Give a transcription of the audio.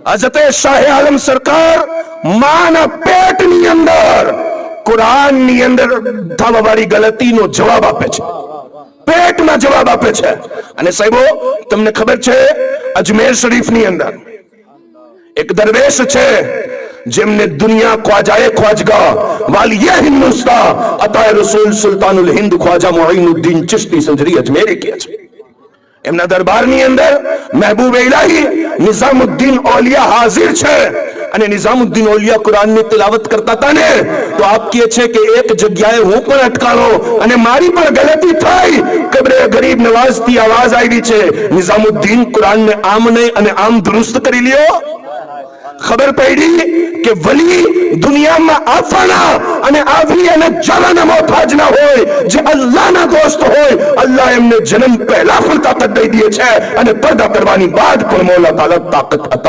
હઝરતે શાહ આલમ સરકાર માના પેટની અંદર કુરાનની અંદર થવાવાળી ગલતીનો જવાબ આપે છે, પેટમાં જવાબ આપે છે. અને સાહેબો, તમને ખબર છે અજમેર શરીફની અંદર એક દરવેશ છે જેમને દુનિયા ખ્વાજાએ ખ્વાજગા વાલિયે હિન્દુસ્તા અતાએ રસૂલ સુલ્તાનુલ હિન્દ ખ્વાજા મુઈનુદ્દીન ચિશ્તી સંજરી અજમેરી કહે છે. એમના દરબારની અંદર મહેબૂબ ઇલાહી નિઝામુદ્દીન ઓલિયા હાજર છે અને નિઝામુદ્દીન ઓલિયા કુરાનની તિલાવત કરતા હતા ને, તો આપ કહે છે કે એક જગ્યાએ હું પણ અટકાણો અને મારી પણ ગલતી થઈ. કબરે ગરીબ નવાઝથી આવાજ આવી છે, નિઝામુદ્દીન કુરાનને આમ નહીં અને આમ દુરુસ્ત કરી લ્યો. ખબર પડી કે વલી દુનિયામાં આવવાના અને આવી અને જવાના મોહતાજ ના હોય, જે અલ્લાહના દોસ્ત હોય. અલ્લાહ એમને જન્મ પહેલા પણ તાકાત દઈ દે છે અને પડદા કરવાની બાદ પણ મોલા તાકાત અતા